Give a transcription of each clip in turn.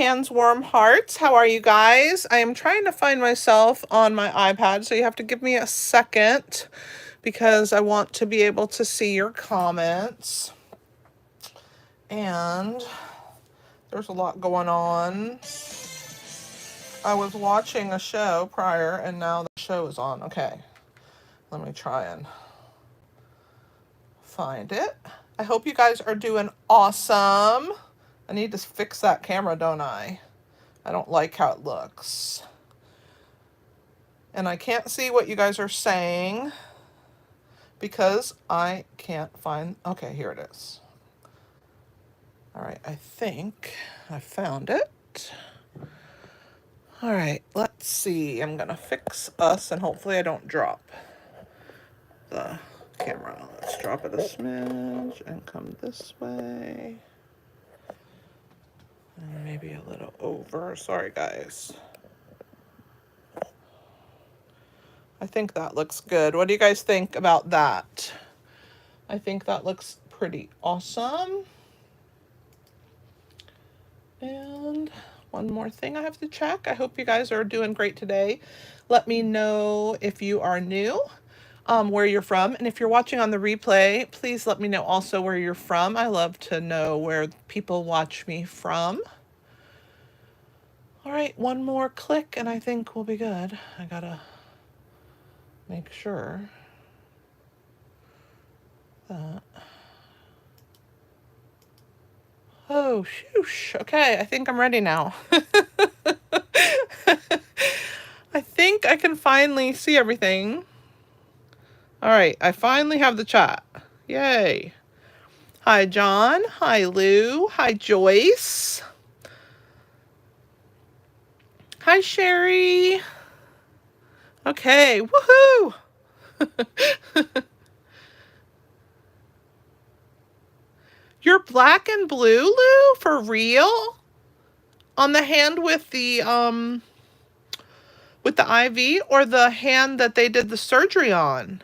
hands, warm hearts. How are you guys? I am trying to find myself on my iPad, so you have to give me a second because I want to be able to see your comments. And there's a lot going on. I was watching a show prior and now the show is on. Okay, let me try and find it. I hope you guys are doing awesome. I need to fix that camera, don't I? I don't like how it looks. And I can't see what you guys are saying because I can't find... Okay, here it is. All right, I think I found it. All right, let's see. I'm gonna fix us and hopefully I don't drop the camera. Let's drop it a smidge and come this way. And maybe a little over. Sorry, guys. I think that looks good. What do you guys think about that? I think that looks pretty awesome. And one more thing I have to check. I hope you guys are doing great today. Let me know if you are new, where you're from. And if you're watching on the replay, please let me know also where you're from. I love to know where people watch me from. All right, one more click and I think we'll be good. I gotta make sure that... Oh, shoosh. Okay, I think I'm ready now. I think I can finally see everything. All right, I finally have the chat. Yay. Hi, John. Hi, Lou. Hi, Joyce. Hi, Sherry. Okay, woohoo. You're black and blue, Lou? For real? On the hand with the IV or the hand that they did the surgery on?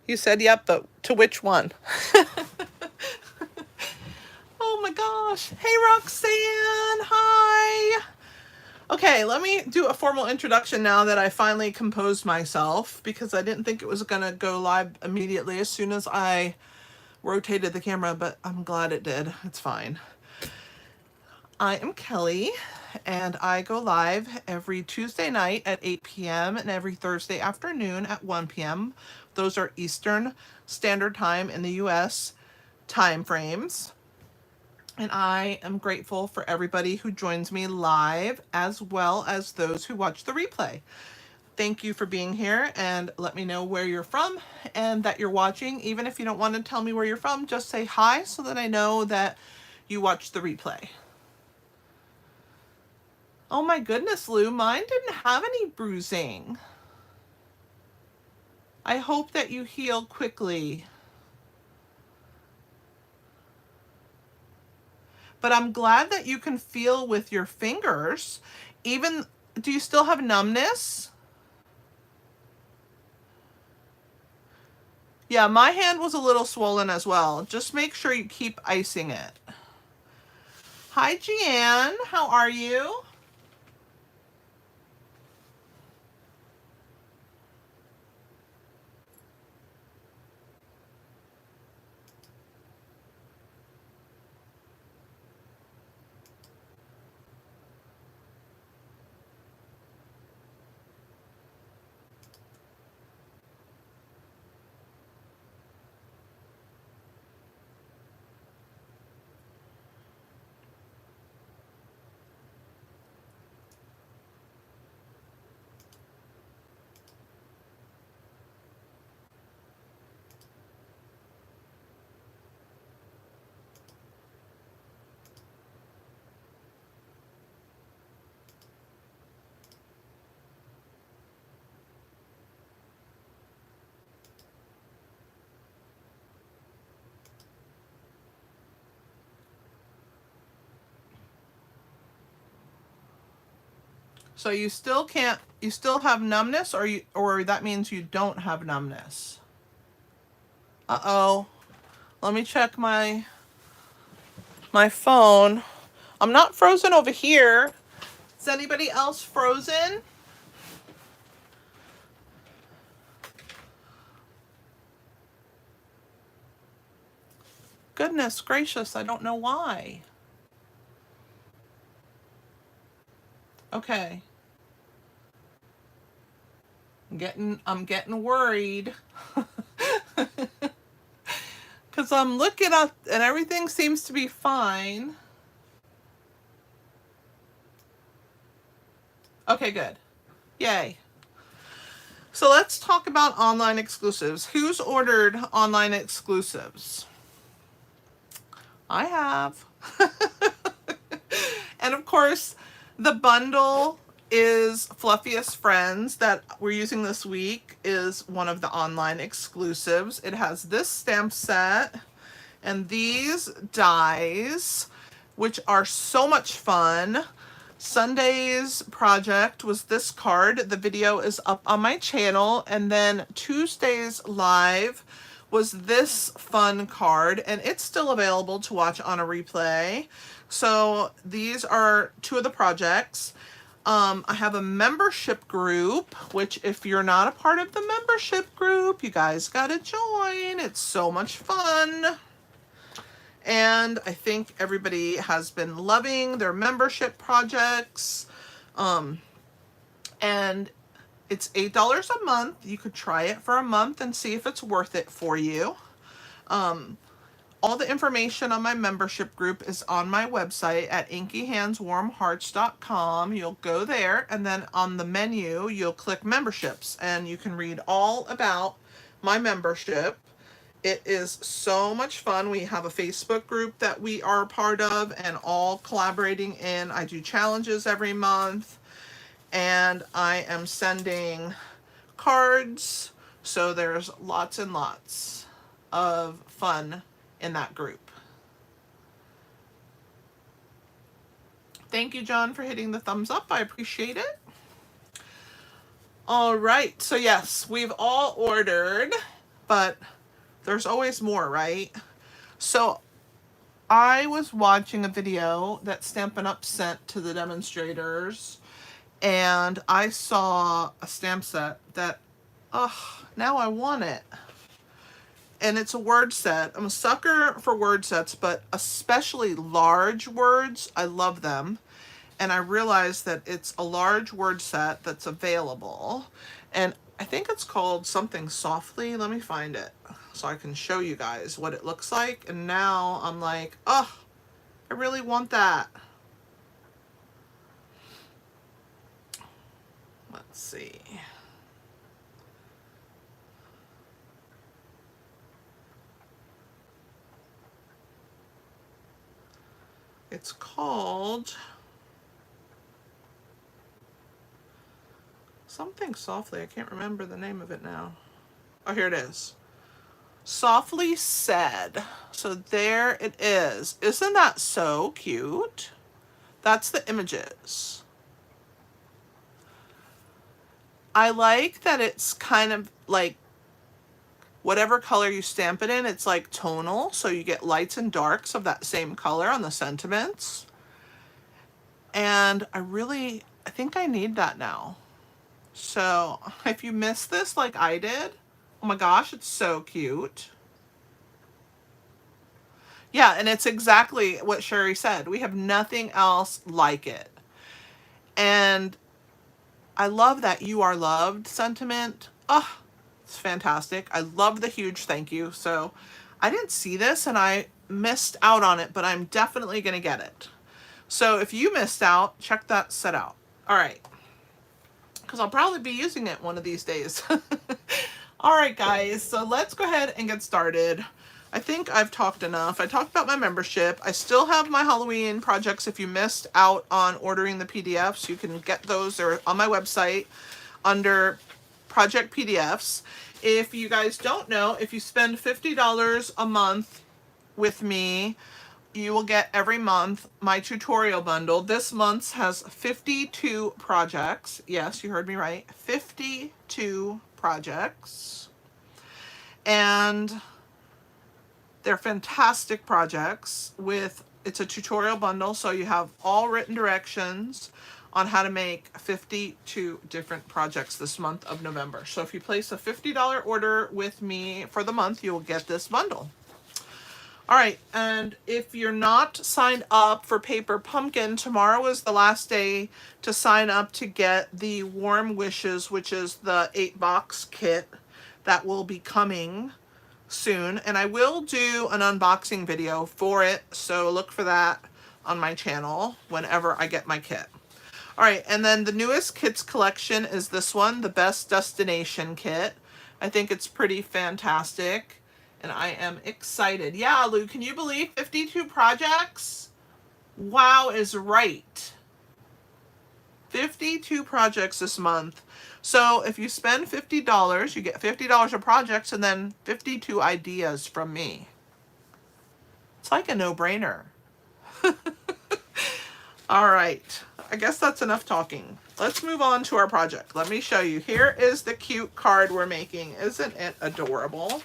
You said yep, but to which one? Oh my gosh. Hey, Roxanne. Hi. Okay, let me do a formal introduction now that I finally composed myself because I didn't think it was going to go live immediately as soon as I rotated the camera, but I'm glad it did. It's fine. I am Kelly and I go live every Tuesday night at 8 p.m. and every Thursday afternoon at 1 p.m. Those are Eastern Standard Time in the US time frames. And I am grateful for everybody who joins me live as well as those who watch the replay. Thank you for being here and let me know where you're from and that you're watching. Even if you don't want to tell me where you're from, just say hi so that I know that you watch the replay. Oh my goodness, Lou, mine didn't have any bruising. I hope that you heal quickly. But I'm glad that you can feel with your fingers. Even, do you still have numbness? Yeah, my hand was a little swollen as well. Just make sure you keep icing it. Hi, Jeanne. How are you? So you still can't, you still have numbness, or that means you don't have numbness. Uh-oh. Let me check my phone. I'm not frozen over here. Is anybody else frozen? Goodness gracious, I don't know why. Okay. I'm getting worried. Cause I'm looking up and everything seems to be fine. Okay, good. Yay. So let's talk about online exclusives. Who's ordered online exclusives? I have. And of course, the bundle is Fluffiest Friends that we're using this week is one of the online exclusives. It has this stamp set and these dies, which are so much fun. Sunday's project was this card. The video is up on my channel. And then Tuesday's live was this fun card, and it's still available to watch on a replay. So these are two of the projects. I have a membership group, which if you're not a part of the membership group, you guys gotta join. It's so much fun. And I think everybody has been loving their membership projects. And it's $8 a month. You could try it for a month and see if it's worth it for you. All the information on my membership group is on my website at inkyhandswarmhearts.com. You'll go there, and then on the menu, you'll click memberships, and you can read all about my membership. It is so much fun. We have a Facebook group that we are a part of and all collaborating in. I do challenges every month, and I am sending cards. So there's lots and lots of fun in that group. Thank you, John, for hitting the thumbs up. I appreciate it. All right. So yes, we've all ordered, but there's always more, right? So I was watching a video that Stampin' Up sent to the demonstrators, and I saw a stamp set that, now I want it. And it's a word set. I'm a sucker for word sets, but especially large words. I love them. And I realized that it's a large word set that's available. And I think it's called something Softly. Let me find it so I can show you guys what it looks like. And now I'm like, oh, I really want that. Let's see. It's called something Softly. I can't remember the name of it now. Oh, here it is. Softly Said. So there it is. Isn't that so cute? That's the images. I like that it's kind of like whatever color you stamp it in, it's like tonal. So you get lights and darks of that same color on the sentiments. And I think I need that now. So if you missed this like I did, oh my gosh, it's so cute. Yeah, and it's exactly what Sherry said. We have nothing else like it. And I love that you are loved sentiment. Oh, it's fantastic. I love the huge thank you. So I didn't see this and I missed out on it, but I'm definitely going to get it. So if you missed out, check that set out. All right. Because I'll probably be using it one of these days. All right, guys. So let's go ahead and get started. I think I've talked enough. I talked about my membership. I still have my Halloween projects. If you missed out on ordering the PDFs, you can get those. They're on my website under Project PDFs. If you guys don't know, if you spend $50 a month with me, you will get every month my tutorial bundle. This month's has 52 projects. Yes, you heard me right. 52 projects. And they're fantastic projects with, it's a tutorial bundle, so you have all written directions on how to make 52 different projects this month of November. So if you place a $50 order with me for the month, you will get this bundle. All right, and if you're not signed up for Paper Pumpkin, tomorrow is the last day to sign up to get the Warm Wishes, which is the 8-box kit that will be coming soon. And I will do an unboxing video for it, so look for that on my channel whenever I get my kit. All right, and then the newest kits collection is this one, the Best Destination kit. I think it's pretty fantastic. And I am excited. Yeah, Lou, can you believe 52 projects? Wow is right. 52 projects this month. So if you spend $50, you get $50 of projects and then 52 ideas from me. It's like a no-brainer. All right, I guess that's enough talking. Let's move on to our project. Let me show you. Here is the cute card we're making. Isn't it adorable?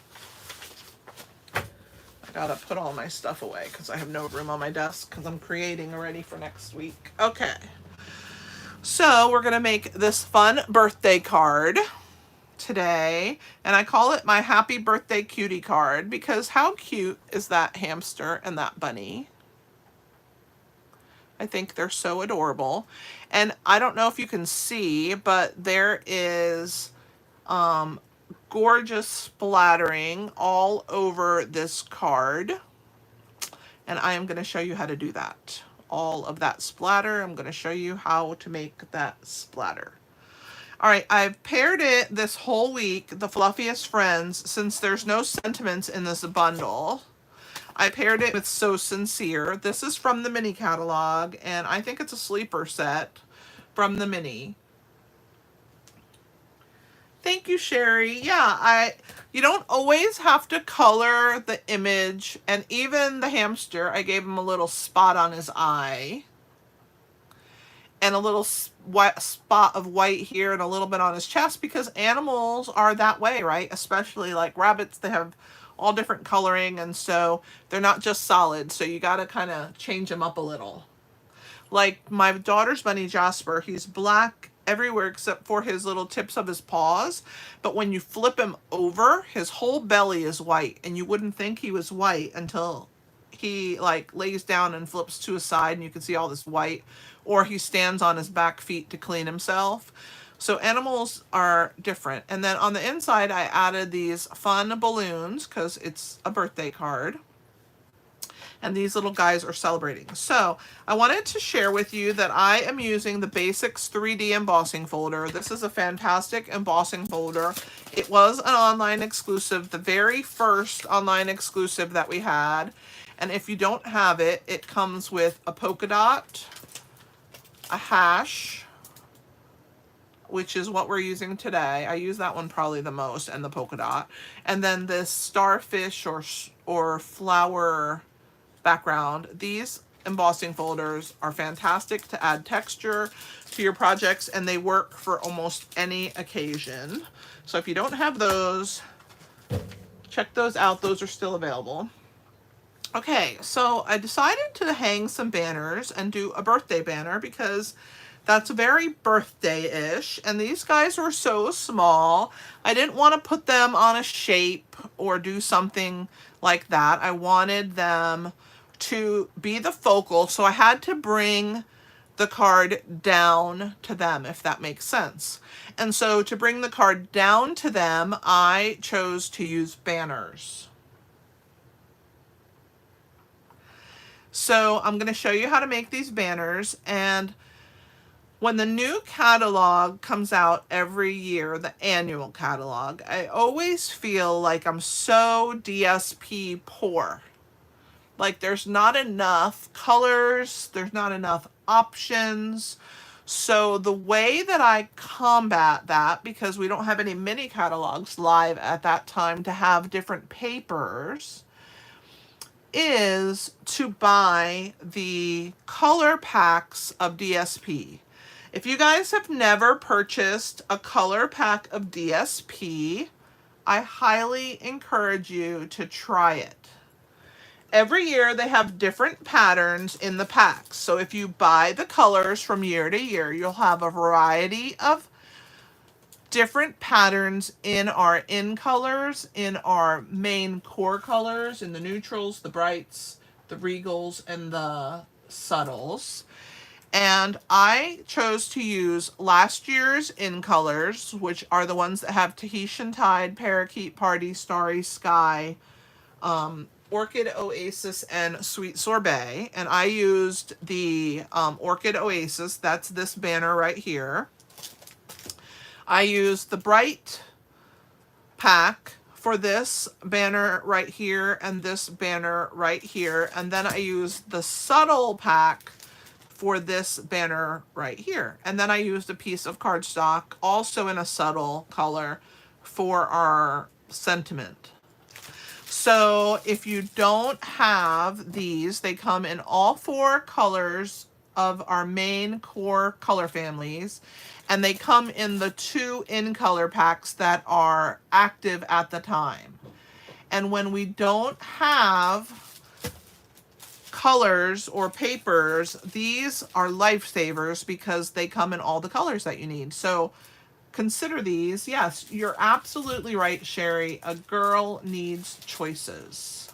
Gotta put all my stuff away because I have no room on my desk because I'm creating already for next week. Okay, so we're gonna make this fun birthday card today, and I call it my Happy Birthday Cutie Card because how cute is that hamster and that bunny? I think they're so adorable. And I don't know if you can see, but there is gorgeous splattering all over this card, and I am going to show you how to do that. All of that splatter, I'm going to show you how to make that splatter. All right, I've paired it this whole week, the Fluffiest Friends, since there's no sentiments in this bundle. I paired it with So Sincere. This is from the mini catalog, and I think it's a sleeper set from the mini. Thank you, Sherry. Yeah, you don't always have to color the image, and even the hamster, I gave him a little spot on his eye and a little spot of white here and a little bit on his chest because animals are that way, right? Especially like rabbits, they have all different coloring, and so they're not just solid, so you got to kind of change them up a little. Like my daughter's bunny Jasper, he's black everywhere except for his little tips of his paws, but when you flip him over, his whole belly is white, and you wouldn't think he was white until he like lays down and flips to his side and you can see all this white, or he stands on his back feet to clean himself. So animals are different. And then on the inside I added these fun balloons because it's a birthday card. And these little guys are celebrating. So I wanted to share with you that I am using the Basics 3D embossing folder. This is a fantastic embossing folder. It was an online exclusive, the very first online exclusive that we had. And if you don't have it, it comes with a polka dot, a hash, which is what we're using today. I use that one probably the most, and the polka dot. And then this starfish or flower background. These embossing folders are fantastic to add texture to your projects, and they work for almost any occasion. So if you don't have those, check those out. Those are still available. Okay, so I decided to hang some banners and do a birthday banner because that's very birthday-ish, and these guys were so small. I didn't want to put them on a shape or do something like that. I wanted them to be the focal, so I had to bring the card down to them, if that makes sense. And so to bring the card down to them, I chose to use banners. So I'm going to show you how to make these banners, and when the new catalog comes out every year, the annual catalog, I always feel like I'm so DSP poor. Like there's not enough colors, there's not enough options. So the way that I combat that, because we don't have any mini catalogs live at that time to have different papers, is to buy the color packs of DSP. If you guys have never purchased a color pack of DSP, I highly encourage you to try it. Every year they have different patterns in the packs. So if you buy the colors from year to year, you'll have a variety of different patterns in our in colors, in our main core colors, in the neutrals, the brights, the regals, and the subtles. And I chose to use last year's in colors, which are the ones that have Tahitian Tide, Parakeet Party, Starry Sky, Orchid Oasis, and Sweet Sorbet. And I used the Orchid Oasis. That's this banner right here. I used the bright pack for this banner right here and this banner right here. And then I used the subtle pack for this banner right here. And then I used a piece of cardstock, also in a subtle color, for our sentiment. So if you don't have these, they come in all 4 colors of our main core color families, and they come in the 2 in color packs that are active at the time. And when we don't have colors or papers, these are lifesavers because they come in all the colors that you need. So consider these. Yes, you're absolutely right, Sherry. A girl needs choices.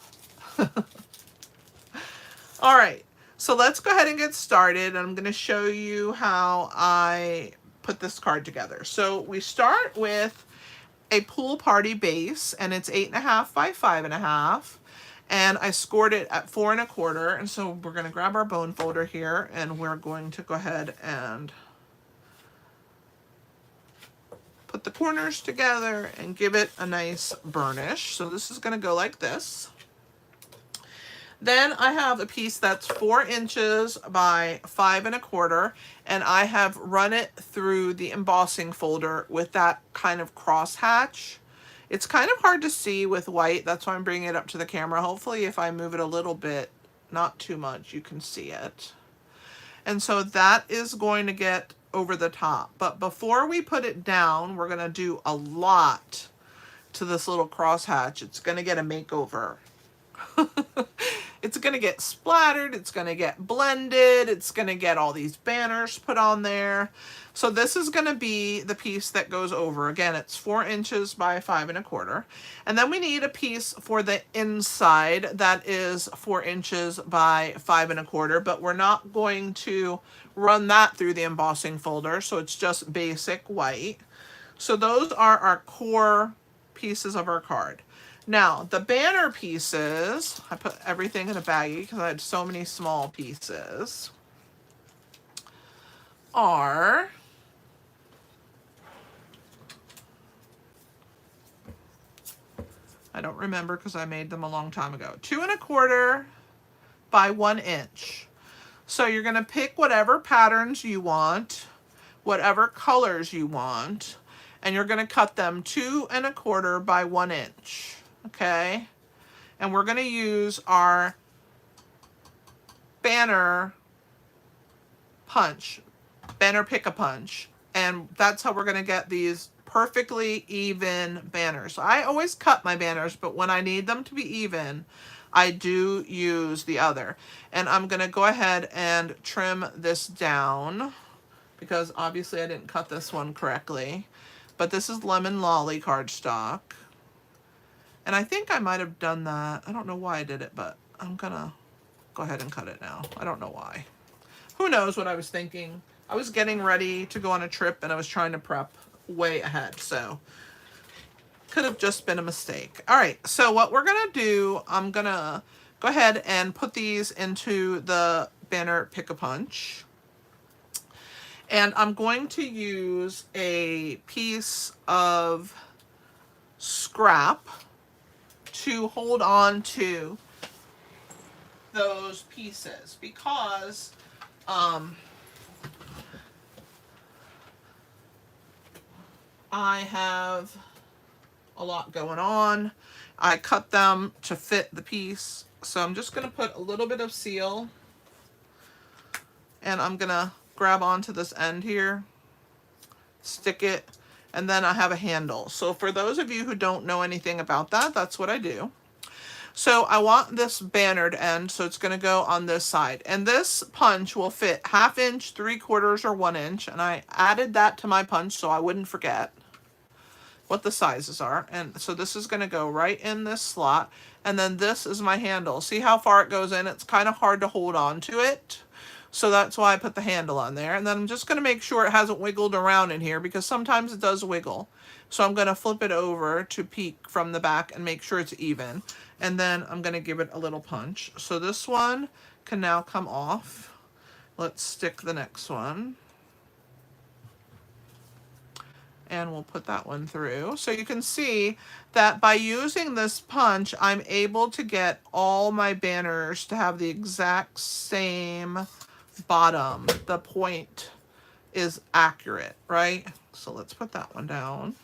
All right, so let's go ahead and get started. I'm going to show you how I put this card together. So we start with a pool party base, and it's 8.5 by 5.5. And I scored it at 4 1/4. And so we're going to grab our bone folder here, and we're going to go ahead and put the corners together and give it a nice burnish. So this is going to go like this. Then I have a piece that's 4 inches by 5 1/4, and I have run it through the embossing folder with that kind of crosshatch. It's kind of hard to see with white, that's why I'm bringing it up to the camera. Hopefully if I move it a little bit, not too much, you can see it. And so that is going to get over the top. But before we put it down, we're going to do a lot to this little crosshatch. It's going to get a makeover. It's going to get splattered, it's going to get blended, it's going to get all these banners put on there. So this is going to be the piece that goes over. Again, it's 4 inches by 5 1/4. And then we need a piece for the inside that is 4 inches by 5 1/4, but we're not going to run that through the embossing folder, so it's just basic white. So those are our core pieces of our card. Now, the banner pieces, I put everything in a baggie because I had so many small pieces, are I don't remember because I made them a long time ago. 2 1/4 by 1 inch. So you're going to pick whatever patterns you want, whatever colors you want, and you're going to cut them 2 1/4 by 1 inch. Okay, and we're going to use our banner punch, banner pick-a-punch, and that's how we're going to get these perfectly even banners. I always cut my banners, but when I need them to be even, I do use the other. And I'm going to go ahead and trim this down because obviously I didn't cut this one correctly, but this is Lemon Lolly cardstock. And I think I might have done that. I don't know why I did it, but I'm gonna go ahead and cut it now. I don't know why. Who knows what I was thinking. I was getting ready to go on a trip and I was trying to prep way ahead. So could have just been a mistake. All right, so what we're gonna do, I'm gonna go ahead and put these into the banner pick-a-punch. And I'm going to use a piece of scrap to hold on to those pieces because I have a lot going on. I cut them to fit the piece So I'm just going to put a little bit of seal, and I'm going to grab onto this end here, stick it, and then I have a handle. So for those of you who don't know anything about that, that's what I do. So I want this bannered end, so it's going to go on this side. And this punch will fit 1/2 inch, 3/4, or 1 inch. And I added that to my punch so I wouldn't forget what the sizes are. And so this is going to go right in this slot. And then this is my handle. See how far it goes in? It's kind of hard to hold on to it. So that's why I put the handle on there. And then I'm just going to make sure it hasn't wiggled around in here, because sometimes it does wiggle. So I'm going to flip it over to peek from the back and make sure it's even. And then I'm going to give it a little punch. So this one can now come off. Let's stick the next one. And we'll put that one through. So you can see that by using this punch, I'm able to get all my banners to have the exact same bottom. The point is accurate, right? So let's put that one down.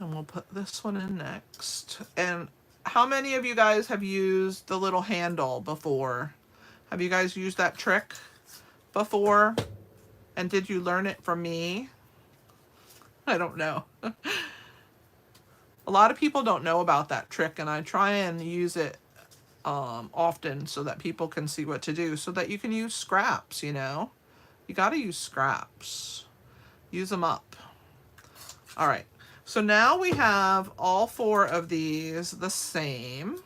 And we'll put this one in next. And how many of you guys have used the little handle before? Have you guys used that trick before? And did you learn it from me? I don't know. A lot of people don't know about that trick, and I try and use it often so that people can see what to do, so that you can use scraps, you know? You got to use scraps. Use them up. All right. So now we have all 4 of these the same.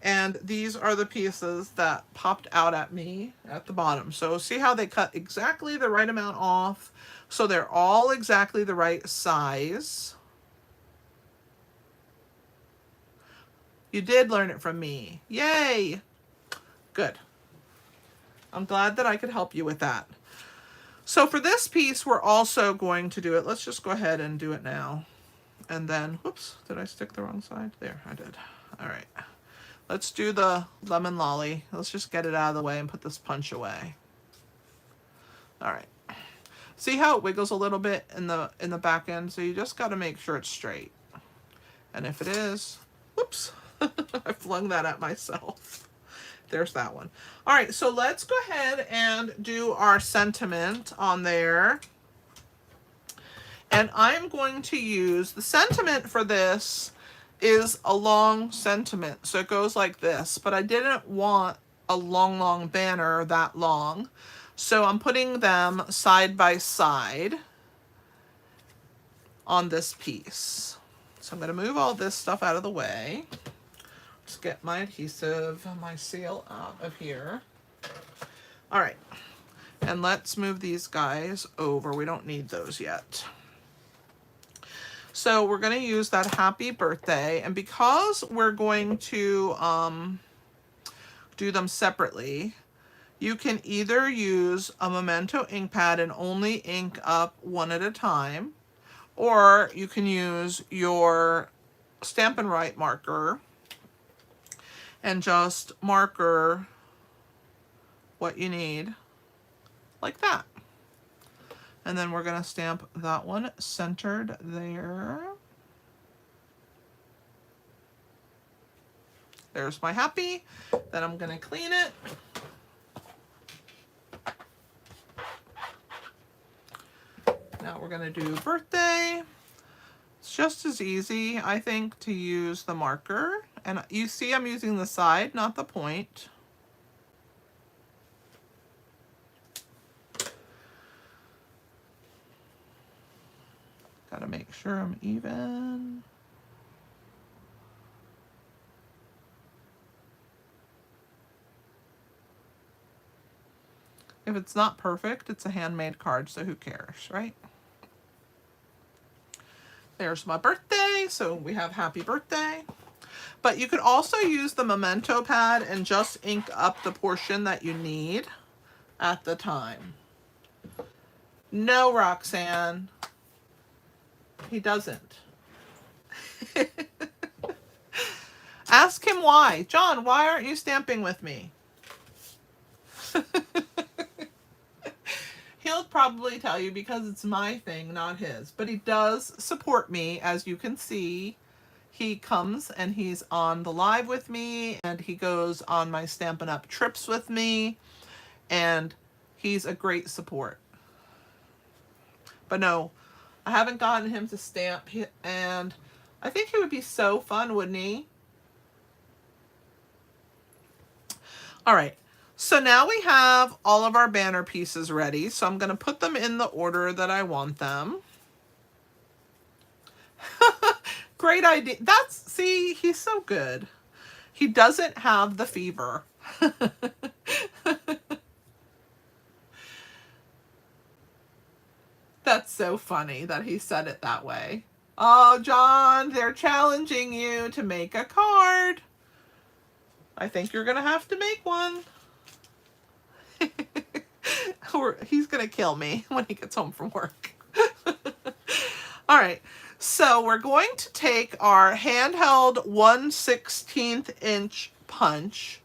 And these are the pieces that popped out at me at the bottom. So see how they cut exactly the right amount off? So they're all exactly the right size. You did learn it from me. Yay! Good. I'm glad that I could help you with that. So for this piece, we're also going to do it. Let's just go ahead and do it now. And then, whoops, did I stick the wrong side? There, I did. All right. Let's do the lemon lolly. Let's just get it out of the way and put this punch away. All right. See how it wiggles a little bit in the back end? So you just got to make sure it's straight. And if it is, whoops, I flung that at myself. There's that one. All right, so let's go ahead and do our sentiment on there. And I'm going to use, the sentiment for this is a long sentiment. So it goes like this, but I didn't want a long banner that long. So I'm putting them side by side on this piece. So I'm going to move all this stuff out of the way. Let's get my adhesive, my seal out of here. All right, and let's move these guys over. We don't need those yet. So we're going to use that happy birthday, and because we're going to do them separately, you can either use a Memento ink pad and only ink up one at a time, or you can use your Stampin' Up marker and just marker what you need, like that. And then we're going to stamp that one centered there. There's my happy. Then I'm going to clean it. Now we're going to do birthday. It's just as easy, I think, to use the marker. And you see I'm using the side, not the point. Gotta make sure I'm even. If it's not perfect, it's a handmade card, so who cares, right? There's my birthday, so we have happy birthday. But you could also use the Memento pad and just ink up the portion that you need at the time. No, Roxanne. He doesn't. Ask him why. John, why aren't you stamping with me? He'll probably tell you because it's my thing, not his. But he does support me, as you can see. he comes and he's on the live with me, and he goes on my Stampin' Up! Trips with me, and he's a great support. But no, I haven't gotten him to stamp, and I think he would be so fun, wouldn't he? All right, so now we have all of our banner pieces ready, so I'm going to put them in the order that I want them. Great idea. See, he's so good. He doesn't have the fever. That's so funny that he said it that way. Oh, John, they're challenging you to make a card. I think you're going to have to make one. Or he's going to kill me when he gets home from work. All right. So we're going to take our handheld 1/16 inch punch.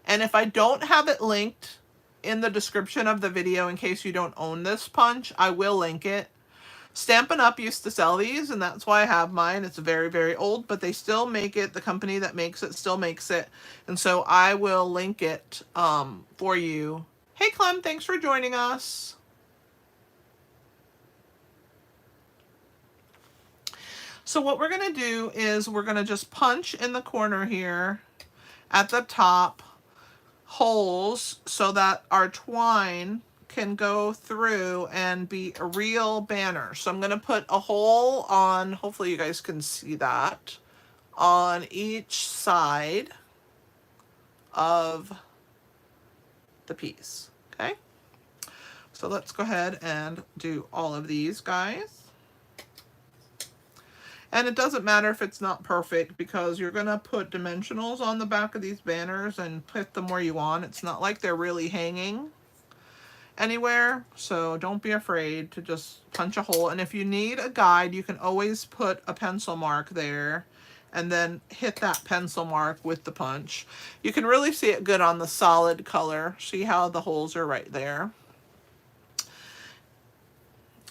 And if I don't have it linked in the description of the video, in case you don't own this punch, I will link it. Stampin' Up! Used to sell these, and that's why I have mine. It's very, very old, but they still make it. The company that makes it still makes it. And so I will link it for you. Hey, Clem, thanks for joining us. So what we're going to do is we're going to just punch in the corner here at the top holes so that our twine can go through and be a real banner. So I'm going to put a hole on, hopefully you guys can see that, on each side of the piece. Okay, so let's go ahead and do all of these guys. And it doesn't matter if it's not perfect, because you're going to put dimensionals on the back of these banners and put them where you want. It's not like they're really hanging anywhere, so don't be afraid to just punch a hole. And if you need a guide, you can always put a pencil mark there and then hit that pencil mark with the punch. You can really see it good on the solid color. See how the holes are right there.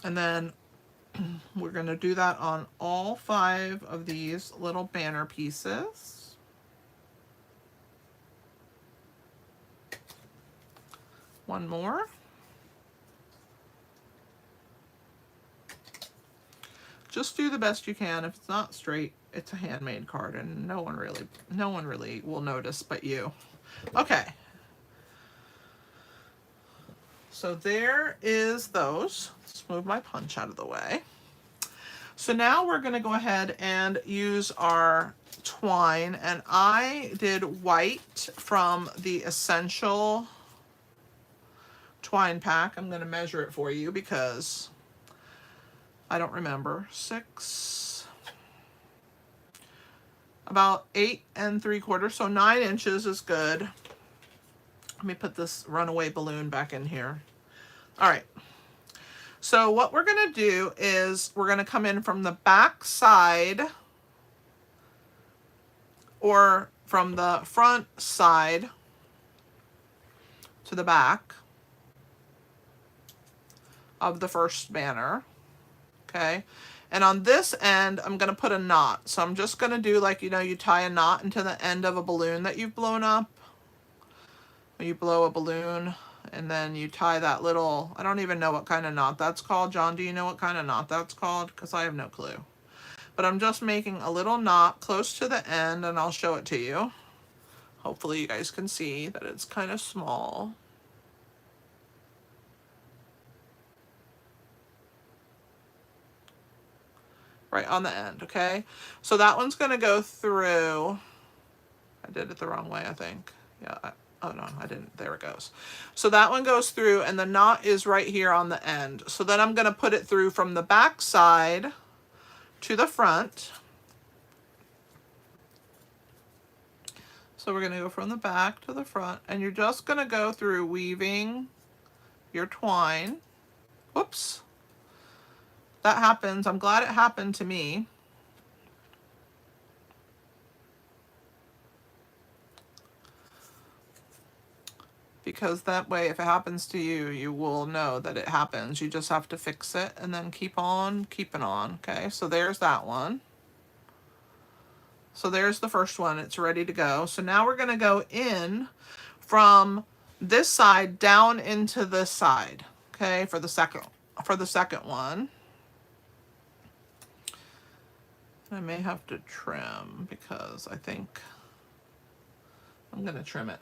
And then we're going to do that on all 5 of these little banner pieces. One more. Just do the best you can. If it's not straight, it's a handmade card, and no one really will notice but you. Okay. So there is those. Let's move my punch out of the way. So now we're going to go ahead and use our twine, and I did white from the Essential twine pack. I'm going to measure it for you because I don't remember. About 8 3/4, so 9 inches is good. Let me put this runaway balloon back in here. All right. So what we're going to do is we're going to come in from the back side, or from the front side to the back of the first banner. Okay. And on this end, I'm going to put a knot. So I'm just going to do like, you know, you tie a knot into the end of a balloon that you've blown up. You blow a balloon, and then you tie that little, I don't even know what kind of knot that's called. John, do you know what kind of knot that's called? Because I have no clue. But I'm just making a little knot close to the end, and I'll show it to you. Hopefully you guys can see that it's kind of small. Right on the end, okay? So that one's going to go through. I did it the wrong way, I think. Yeah, oh no, I didn't. There it goes. So that one goes through, and the knot is right here on the end. So then I'm going to put it through from the back side to the front. So we're going to go from the back to the front, and you're just going to go through weaving your twine. Whoops. That happens. I'm glad it happened to me. Because that way, if it happens to you, you will know that it happens. You just have to fix it and then keep on keeping on. Okay, so there's that one. So there's the first one. It's ready to go. So now we're going to go in from this side down into this side. Okay, for the second one. I may have to trim because I think I'm going to trim it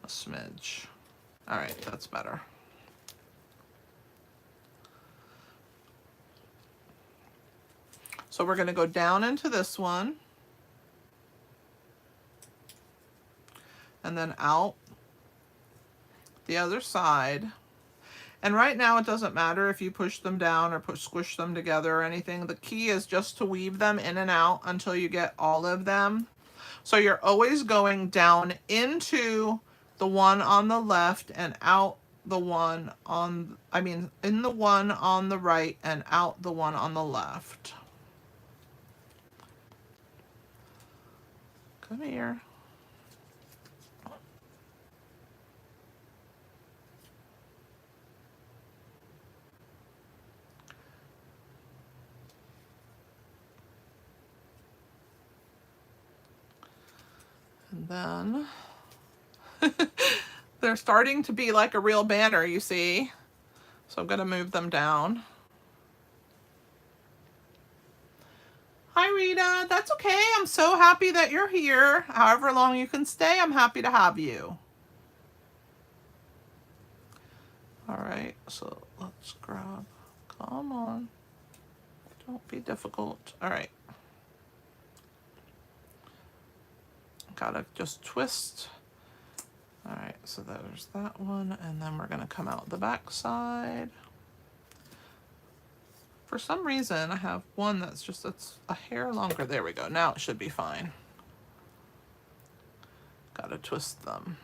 a smidge. All right, that's better. So we're going to go down into this one and then out the other side. And right now it doesn't matter if you push them down or squish them together or anything. The key is just to weave them in and out until you get all of them. So you're always going down into the one on the left and out the one on, in the one on the right and out the one on the left. Come here. And then they're starting to be like a real banner, you see. So I'm going to move them down. Hi, Rita. That's okay. I'm so happy that you're here. However long you can stay, I'm happy to have you. All right, so let's grab. Come on. Don't be difficult. All right. Gotta just twist. All right, so there's that one, and then we're gonna come out the back side. For some reason, I have one that's a hair longer. There we go. Now it should be fine. Gotta twist them.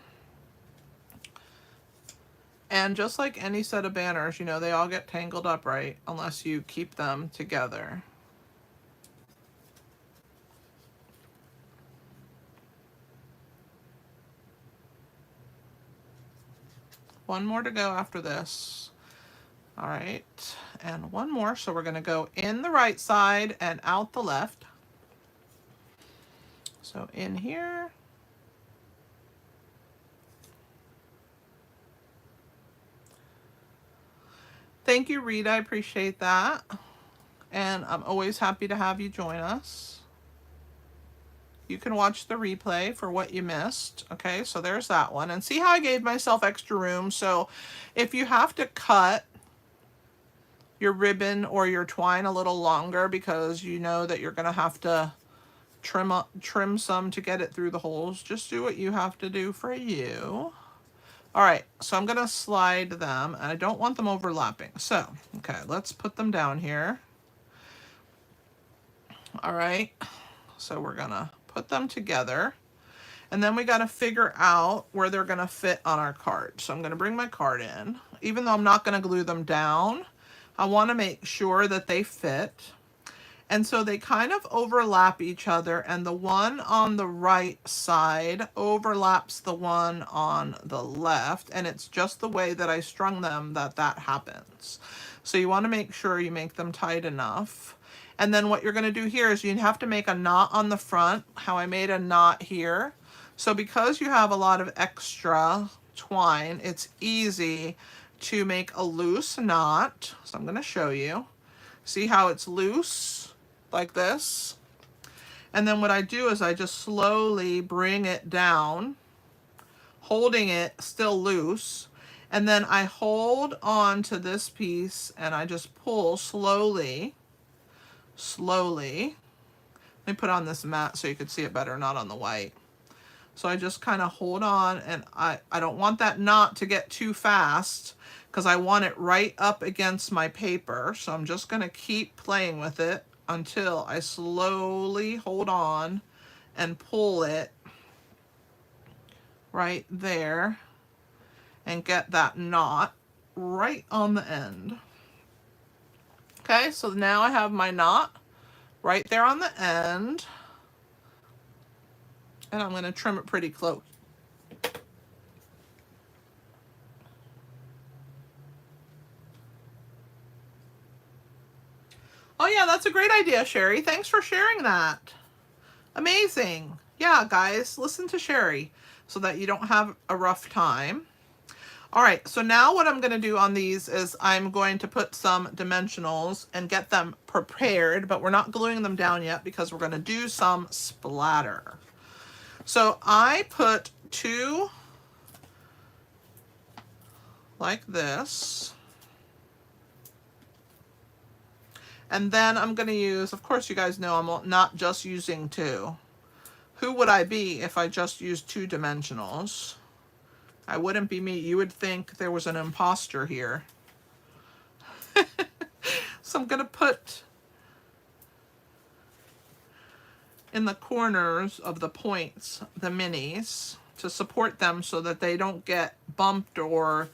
And just like any set of banners, you know, they all get tangled up, right? Unless you keep them together. One more to go after this. All right, and one more. So we're going to go in the right side and out the left. So in here. Thank you, Rita. I appreciate that. And I'm always happy to have you join us. You can watch the replay for what you missed. Okay, so there's that one. And see how I gave myself extra room? So if you have to cut your ribbon or your twine a little longer because you know that you're going to have to trim some to get it through the holes, just do what you have to do for you. All right, so I'm going to slide them, and I don't want them overlapping. So, okay, let's put them down here. All right, so we're going to put them together, and then we got to figure out where they're going to fit on our card. So I'm going to bring my card in. Even though I'm not going to glue them down, I want to make sure that they fit. And so they kind of overlap each other, and the one on the right side overlaps the one on the left, and it's just the way that I strung them that happens. So you want to make sure you make them tight enough. And then what you're going to do here is you have to make a knot on the front, how I made a knot here. So because you have a lot of extra twine, it's easy to make a loose knot. So I'm going to show you. See how it's loose like this? And then what I do is I just slowly bring it down, holding it still loose. And then I hold on to this piece and I just pull slowly. Let me put on this mat so you can see it better, not on the white. So I just kind of hold on, and I don't want that knot to get too fast because I want it right up against my paper. So I'm just going to keep playing with it until I slowly hold on and pull it right there and get that knot right on the end. Okay, so now I have my knot right there on the end. And I'm going to trim it pretty close. Oh yeah, that's a great idea, Sherry. Thanks for sharing that. Amazing. Yeah, guys, listen to Sherry so that you don't have a rough time. All right, so now what I'm going to do on these is I'm going to put some dimensionals and get them prepared, but we're not gluing them down yet because we're going to do some splatter. So I put 2 like this. And then I'm going to use, of course you guys know I'm not just using 2. Who would I be if I just used 2 dimensionals? I wouldn't be me. You would think there was an imposter here. So I'm going to put in the corners of the points the minis to support them so that they don't get bumped or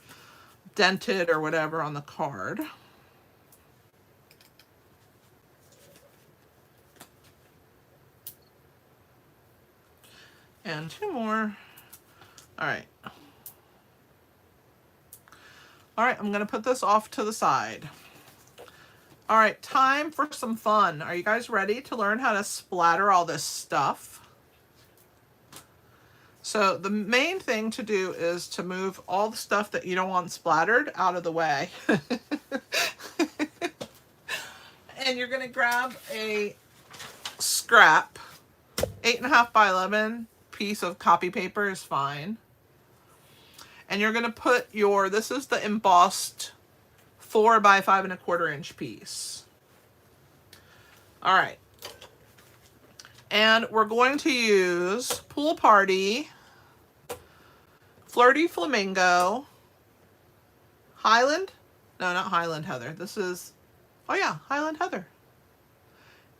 dented or whatever on the card. And 2 more. All right. All right, I'm going to put this off to the side. All right, time for some fun. Are you guys ready to learn how to splatter all this stuff? So the main thing to do is to move all the stuff that you don't want splattered out of the way. And you're going to grab a scrap, 8.5 by 11 piece of copy paper is fine. And you're going to put your, this is the embossed 4 by 5.25 inch piece. All right. And we're going to use Pool Party, Flirty Flamingo, Highland, no, not Highland Heather. This is, oh yeah, Highland Heather.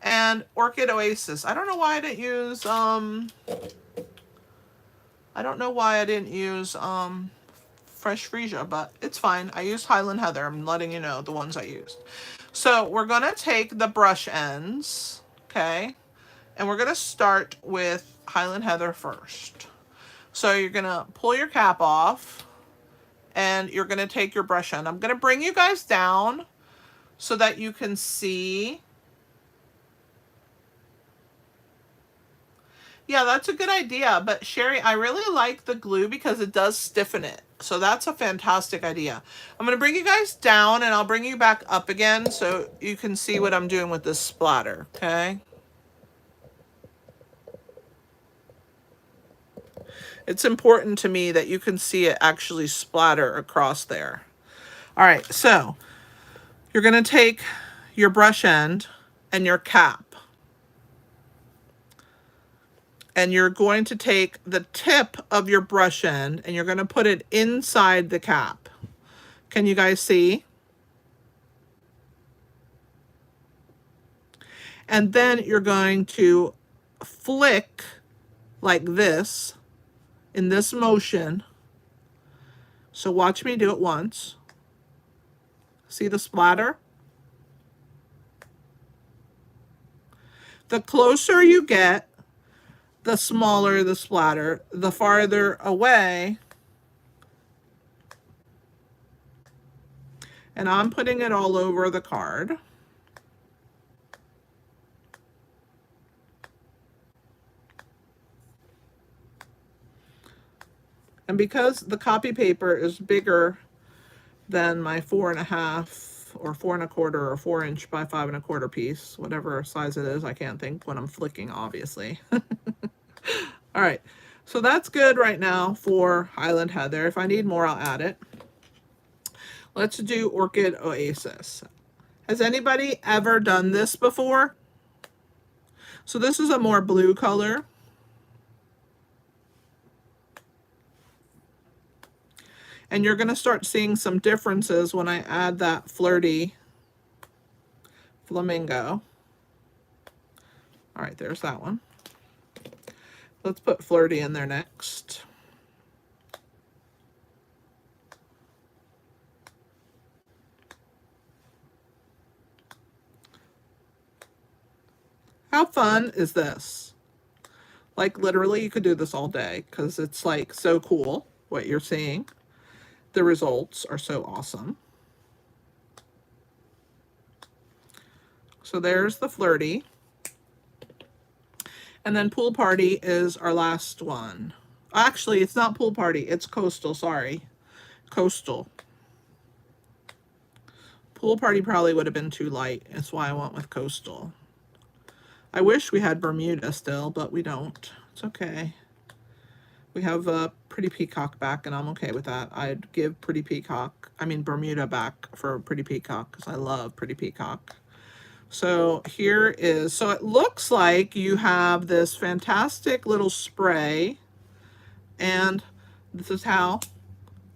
And Orchid Oasis. I don't know why I didn't use, Fresh Freesia, but it's fine. I used Highland Heather. I'm letting you know the ones I used. So we're going to take the brush ends, okay? And we're going to start with Highland Heather first. So you're going to pull your cap off and you're going to take your brush end. I'm going to bring you guys down so that you can see. Yeah, that's a good idea. But Sherry, I really like the glue because it does stiffen it. So that's a fantastic idea. I'm going to bring you guys down and I'll bring you back up again so you can see what I'm doing with this splatter, okay? It's important to me that you can see it actually splatter across there. All right, so you're going to take your brush end and your cap. And you're going to take the tip of your brush end and you're going to put it inside the cap. Can you guys see? And then you're going to flick like this in this motion. So watch me do it once. See the splatter? The closer you get, the smaller the splatter. The farther away, and I'm putting it all over the card. And because the copy paper is bigger than my 4.5 or 4.25 or 4 inch by 5.25 piece, whatever size it is, I can't think when I'm flicking, obviously. All right, so that's good right now for Highland Heather. If I need more, I'll add it. Let's do Orchid Oasis. Has anybody ever done this before? So this is a more blue color. And you're going to start seeing some differences when I add that Flirty Flamingo. All right, there's that one. Let's put Flirty in there next. How fun is this? Like literally you could do this all day because it's like so cool what you're seeing. The results are so awesome. So there's the Flirty. And then Pool Party is our last one. Actually, it's not Pool Party, it's Coastal, sorry. Coastal. Pool Party probably would have been too light. That's why I went with Coastal. I wish we had Bermuda still, but we don't. It's okay. We have a Pretty Peacock back, and I'm okay with that. I'd give Bermuda back for Pretty Peacock, because I love Pretty Peacock. So here is, so it looks like you have this fantastic little spray, and this is how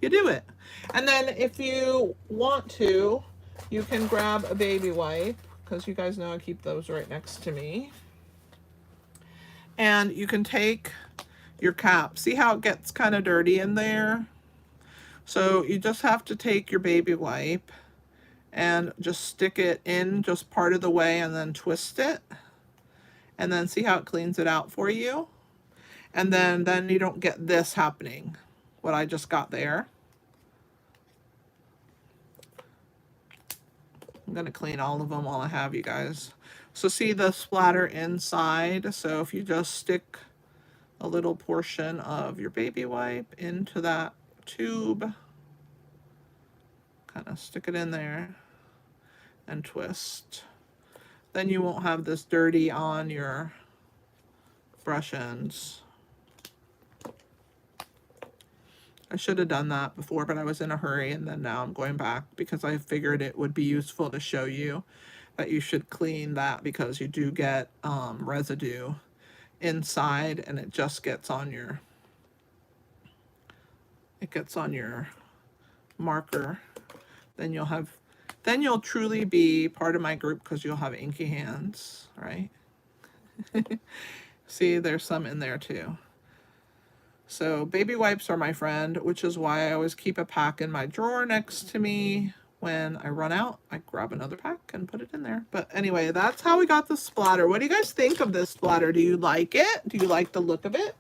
you do it. And then if you want to, you can grab a baby wipe, because you guys know I keep those right next to me. And you can take your cap. See how it gets kind of dirty in there? So you just have to take your baby wipe and just stick it in just part of the way and then twist it. And then see how it cleans it out for you? And then you don't get this happening, what I just got there. I'm going to clean all of them while I have you guys. So see the splatter inside? So if you just stick a little portion of your baby wipe into that tube, kind of stick it in there and twist. Then you won't have this dirty on your brush ends. I should have done that before, but I was in a hurry, and then now I'm going back because I figured it would be useful to show you that you should clean that, because you do get residue inside, and it just gets on your, marker. Then you'll truly be part of my group, because you'll have inky hands, right? See, there's some in there too. So baby wipes are my friend, which is why I always keep a pack in my drawer next to me. When I run out, I grab another pack and put it in there. But anyway, that's how we got the splatter. What do you guys think of this splatter? Do you like it? Do you like the look of it?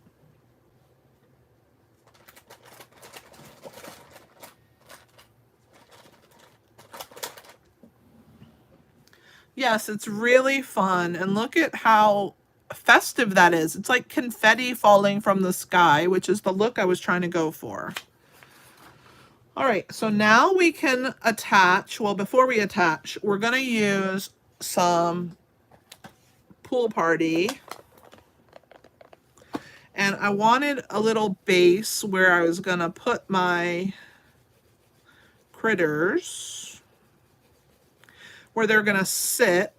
Yes, it's really fun. And look at how festive that is. It's like confetti falling from the sky, which is the look I was trying to go for. All right, so now we can attach, well, before we attach, we're going to use some Pool Party. And I wanted a little base where I was going to put my critters, where they're going to sit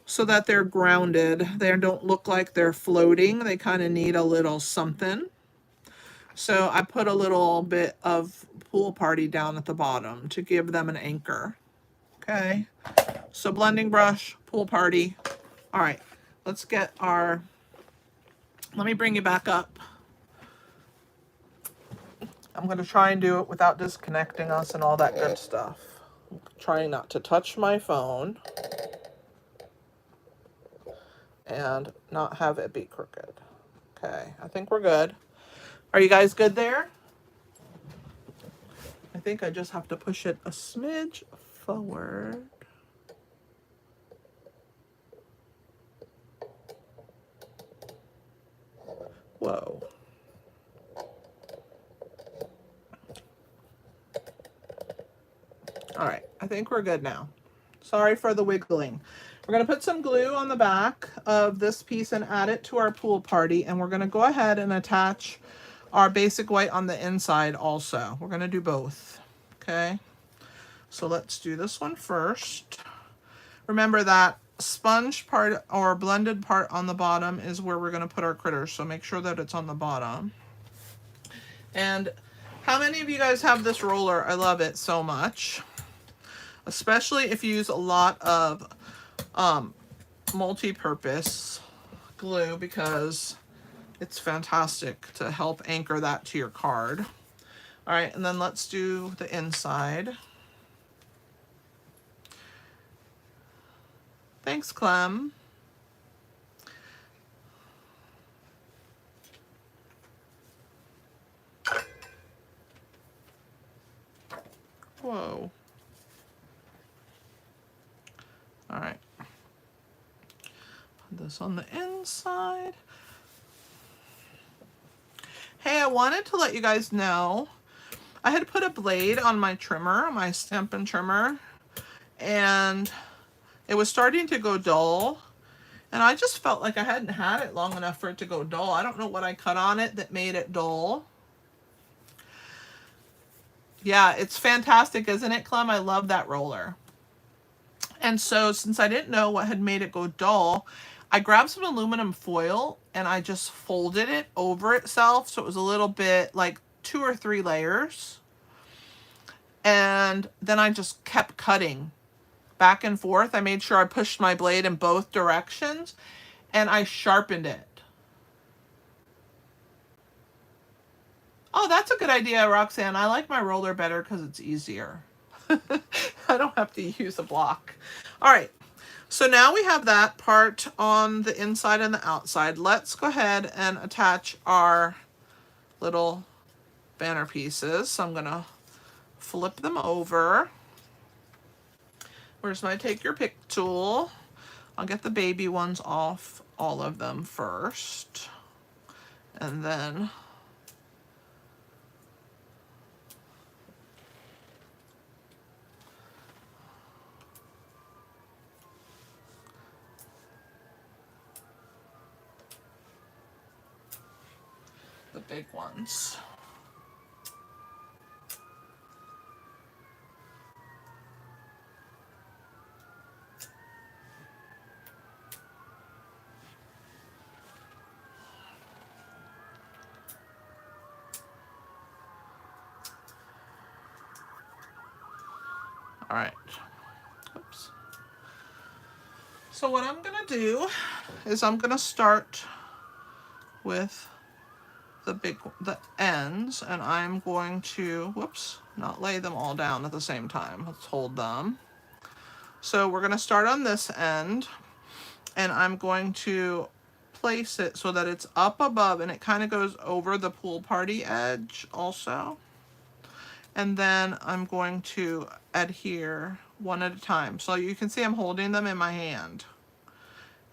so that they're grounded. They don't look like they're floating. They kind of need a little something. So I put a little bit of Pool Party down at the bottom to give them an anchor. Okay, so blending brush, Pool Party. All right, let's get our, let me bring you back up. I'm going to try and do it without disconnecting us and all that good stuff. I'm trying not to touch my phone and not have it be crooked. Okay, I think we're good. Are you guys good there? I think I just have to push it a smidge forward. Whoa. All right, I think we're good now. Sorry for the wiggling. We're going to put some glue on the back of this piece and add it to our Pool Party, and we're going to go ahead and attach our basic white on the inside also. We're going to do both, okay? So let's do this one first. Remember that sponge part or blended part on the bottom is where we're going to put our critters, so make sure that it's on the bottom. And how many of you guys have this roller? I love it so much, especially if you use a lot of multi-purpose glue, because it's fantastic to help anchor that to your card. All right, and then let's do the inside. Thanks, Clem. Whoa. All right. Put this on the inside. Hey, I wanted to let you guys know, I had put a blade on my trimmer, my Stampin' trimmer, and it was starting to go dull. And I just felt like I hadn't had it long enough for it to go dull. I don't know what I cut on it that made it dull. Yeah, it's fantastic, isn't it, Clem? I love that roller. And so since I didn't know what had made it go dull, I grabbed some aluminum foil and I just folded it over itself. So it was a little bit like 2 or 3 layers. And then I just kept cutting back and forth. I made sure I pushed my blade in both directions and I sharpened it. Oh, that's a good idea, Roxanne. I like my roller better because it's easier. I don't have to use a block. All right, so now we have that part on the inside and the outside. Let's go ahead and attach our little banner pieces. So I'm gonna flip them over. Where's my take your pick tool? I'll get the baby ones off, all of them first, and then the big ones. All right. Oops. So what I'm gonna do is I'm gonna start with the ends, and I'm going to, whoops, not lay them all down at the same time. Let's hold them. So we're gonna start on this end, and I'm going to place it so that it's up above and it kind of goes over the pool party edge also. And then I'm going to adhere one at a time. So you can see I'm holding them in my hand.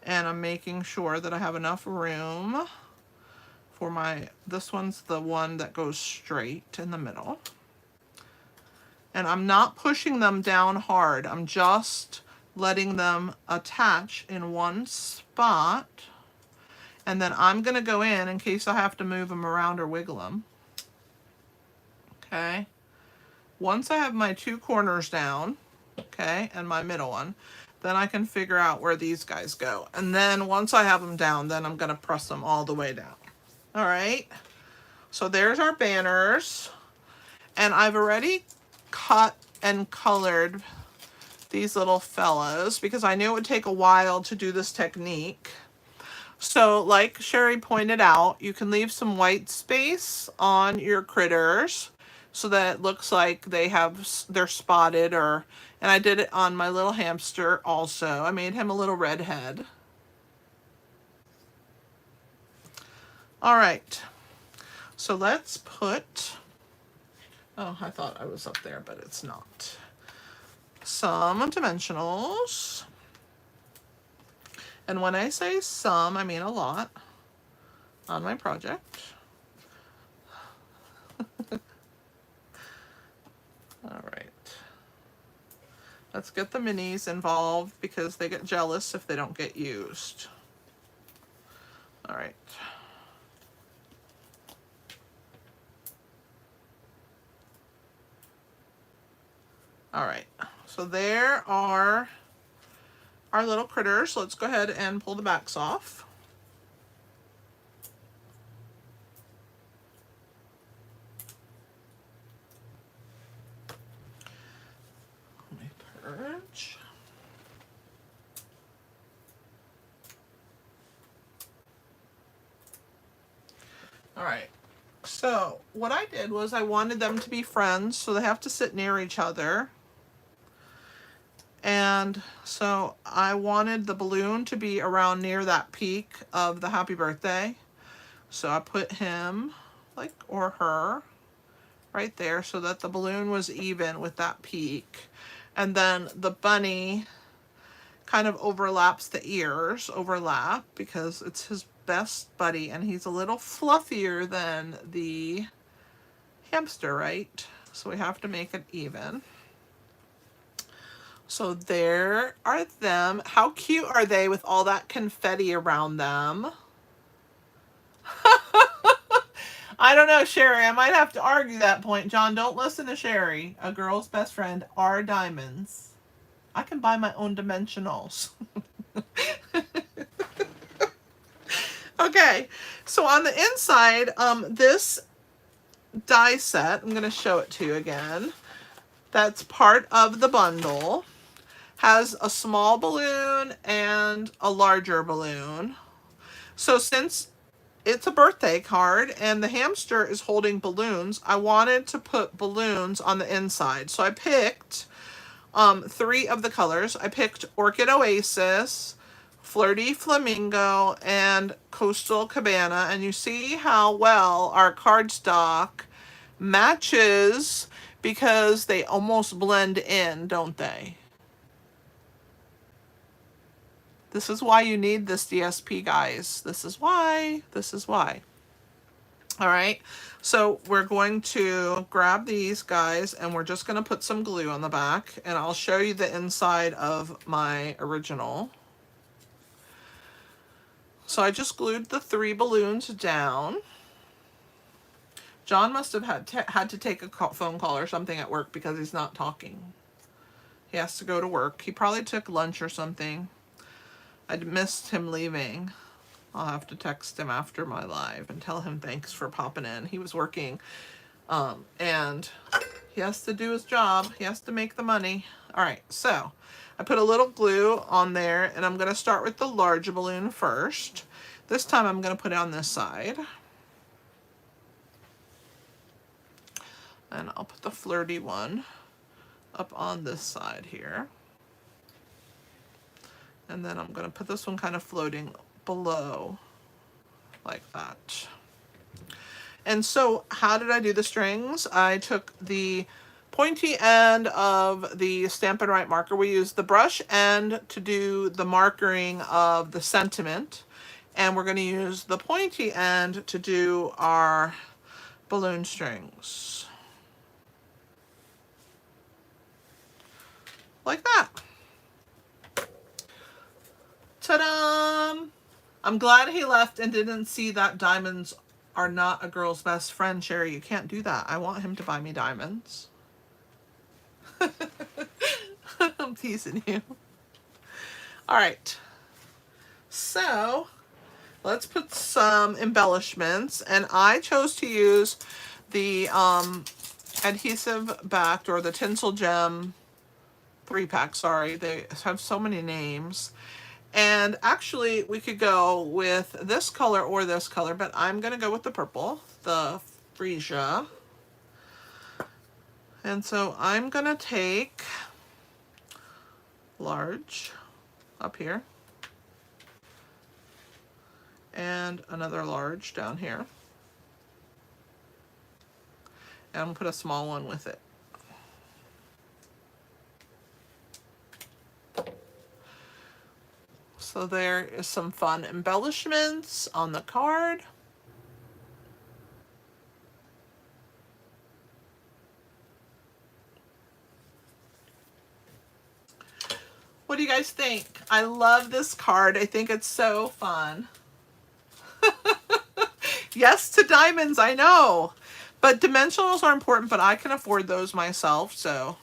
And I'm making sure that I have enough room for my, this one's the one that goes straight in the middle. And I'm not pushing them down hard. I'm just letting them attach in one spot. And then I'm gonna go in case I have to move them around or wiggle them. Okay. Once I have my 2 corners down, okay, and my middle one, then I can figure out where these guys go. And then once I have them down, then I'm gonna press them all the way down. All right, so there's our banners. And I've already cut and colored these little fellas because I knew it would take a while to do this technique. So like Sherry pointed out, you can leave some white space on your critters so that it looks like they're spotted, and I did it on my little hamster also. I made him a little redhead. All right, so let's put, oh, I thought I was up there, but it's not. Some dimensionals. And when I say some, I mean a lot on my project. All right. Let's get the minis involved because they get jealous if they don't get used. All right. All right, so there are our little critters. Let's go ahead and pull the backs off. Let me purge. All right, so what I did was I wanted them to be friends, so they have to sit near each other. And so I wanted the balloon to be around near that peak of the happy birthday. So I put him, like, or her, right there so that the balloon was even with that peak. And then the bunny kind of overlaps the ears, overlap, because it's his best buddy, and he's a little fluffier than the hamster, right? So we have to make it even. So there are them. How cute are they with all that confetti around them? I don't know, Sherry. I might have to argue that point. John, don't listen to Sherry. A girl's best friend are diamonds. I can buy my own dimensionals. Okay, so on the inside, this die set, I'm going to show it to you again. That's part of the bundle. Has a small balloon and a larger balloon. So since it's a birthday card and the hamster is holding balloons, I wanted to put balloons on the inside. So I picked 3 of the colors. I picked Orchid Oasis, Flirty Flamingo, and Coastal Cabana. And you see how well our cardstock matches because they almost blend in, don't they? This is why you need this DSP, guys. This is why. This is why. All right. So we're going to grab these guys and we're just going to put some glue on the back, and I'll show you the inside of my original. So I just glued the 3 balloons down. John must have had to take a phone call or something at work because he's not talking. He has to go to work. He probably took lunch or something. I missed him leaving. I'll have to text him after my live and tell him thanks for popping in. He was working, and he has to do his job. He has to make the money. All right, so I put a little glue on there, and I'm going to start with the large balloon first. This time I'm going to put it on this side. And I'll put the flirty one up on this side here. And then I'm going to put this one kind of floating below like that. And so how did I do the strings? I took the pointy end of the Stampin' Up marker. We used the brush end to do the markering of the sentiment. And we're going to use the pointy end to do our balloon strings. Like that. Ta-da! I'm glad he left and didn't see that diamonds are not a girl's best friend, Sherry. You can't do that. I want him to buy me diamonds. I'm teasing you. All right. So let's put some embellishments. And I chose to use the adhesive backed, or the Tinsel Gem 3-pack. Sorry, they have so many names. And actually, we could go with this color or this color, but I'm going to go with the purple, the Freesia. And so I'm going to take large up here and another large down here. And I'm going to put a small one with it. So there is some fun embellishments on the card. What do you guys think? I love this card. I think it's so fun. Yes to diamonds, I know. But dimensionals are important, but I can afford those myself, so.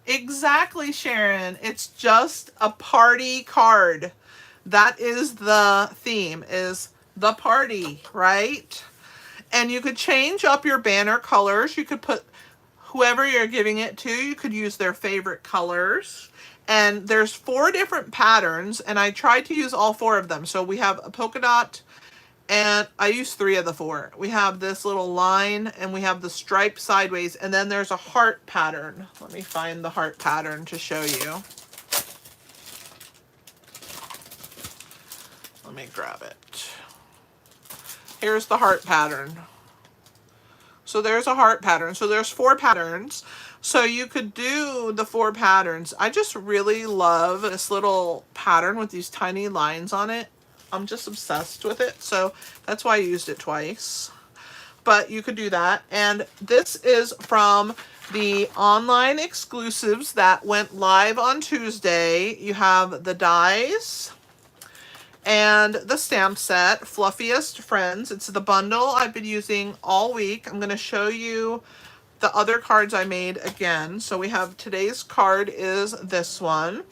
Exactly, Sharon. It's just a party card. That is the theme, is the party, right? And you could change up your banner colors. You could put whoever you're giving it to, you could use their favorite colors. And there's 4 different patterns, and I tried to use all 4 of them. So we have a polka dot, and I used 3 of the 4. We have this little line, and we have the stripe sideways, and then there's a heart pattern. Let me find the heart pattern to show you. Let me grab it. Here's the heart pattern. So there's a heart pattern. So there's 4 patterns. So you could do the 4 patterns. I just really love this little pattern with these tiny lines on it. I'm just obsessed with it. So that's why I used it twice. But you could do that. And this is from the online exclusives that went live on Tuesday. You have the dies and the stamp set, Fluffiest Friends. It's the bundle I've been using all week. I'm going to show you the other cards I made again. So we have today's card is this one.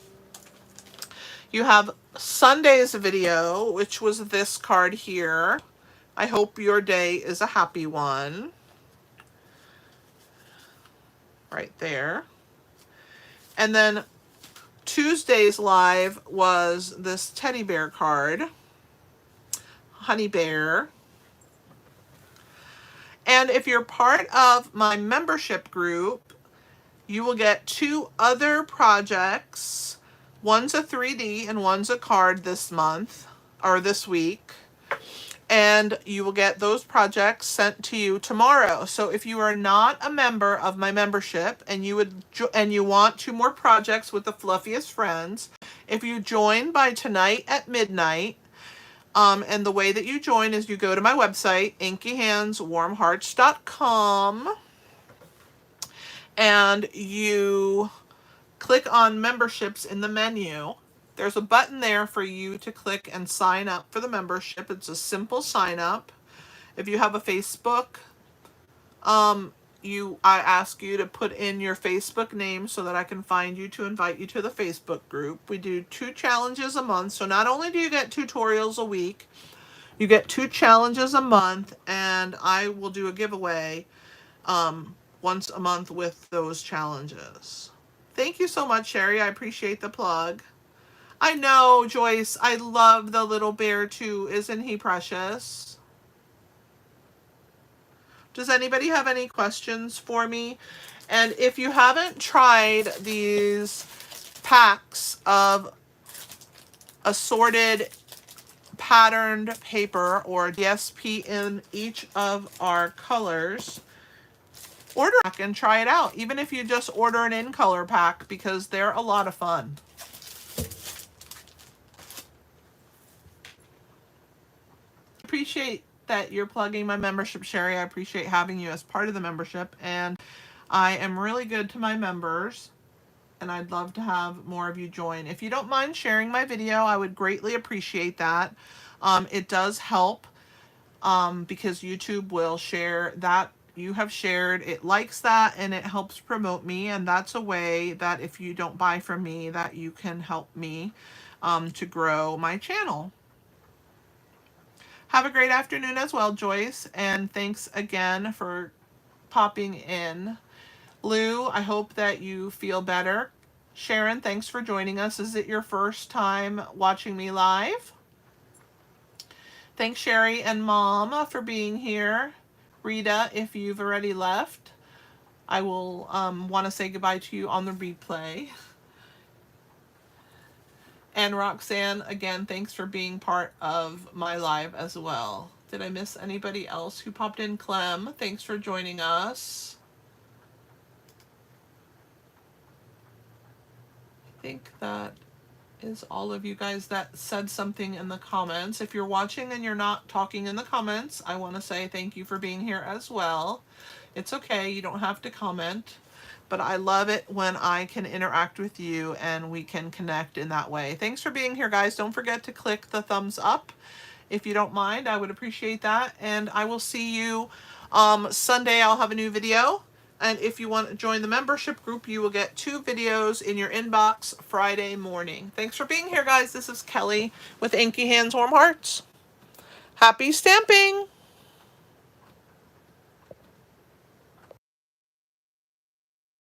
You have Sunday's video, which was this card here. I hope your day is a happy one. Right there. And then Tuesday's live was this teddy bear card, Honey Bear. And if you're part of my membership group, you will get 2 other projects. One's a 3D and one's a card this month, or this week. And you will get those projects sent to you tomorrow. So if you are not a member of my membership and you want 2 more projects with the Fluffiest Friends, if you join by tonight at midnight, and the way that you join is you go to my website, inkyhandswarmhearts.com, and you click on memberships in the menu. There's a button there for you to click and sign up for the membership. It's a simple sign up. If you have a Facebook, I ask you to put in your Facebook name so that I can find you to invite you to the Facebook group. We do 2 challenges a month. So not only do you get tutorials a week, you get 2 challenges a month, and I will do a giveaway once a month with those challenges. Thank you so much, Sherry. I appreciate the plug. I know, Joyce. I love the little bear too. Isn't he precious? Does anybody have any questions for me? And if you haven't tried these packs of assorted patterned paper or DSP in each of our colors, order a pack and try it out. Even if you just order an in color pack, because they're a lot of fun. Appreciate that you're plugging my membership, Sherry. I appreciate having you as part of the membership, and I am really good to my members, and I'd love to have more of you join. If you don't mind sharing my video, I would greatly appreciate that. It does help because YouTube will share that you have shared. It likes that, and it helps promote me, and that's a way that if you don't buy from me, that you can help me to grow my channel. Have a great afternoon as well, Joyce, and thanks again for popping in. Lou, I hope that you feel better. Sharon, thanks for joining us. Is it your first time watching me live? Thanks, Sherry and Mom, for being here. Rita, if you've already left, I will want to say goodbye to you on the replay. And Roxanne, again, thanks for being part of my live as well. Did I miss anybody else who popped in? Clem, thanks for joining us. I think that is all of you guys that said something in the comments. If you're watching and you're not talking in the comments, I want to say thank you for being here as well. It's okay, you don't have to comment. But I love it when I can interact with you and we can connect in that way. Thanks for being here, guys. Don't forget to click the thumbs up. If you don't mind, I would appreciate that. And I will see you Sunday. I'll have a new video. And if you want to join the membership group, you will get 2 videos in your inbox Friday morning. Thanks for being here, guys. This is Kelly with Inky Hands Warm Hearts. Happy stamping!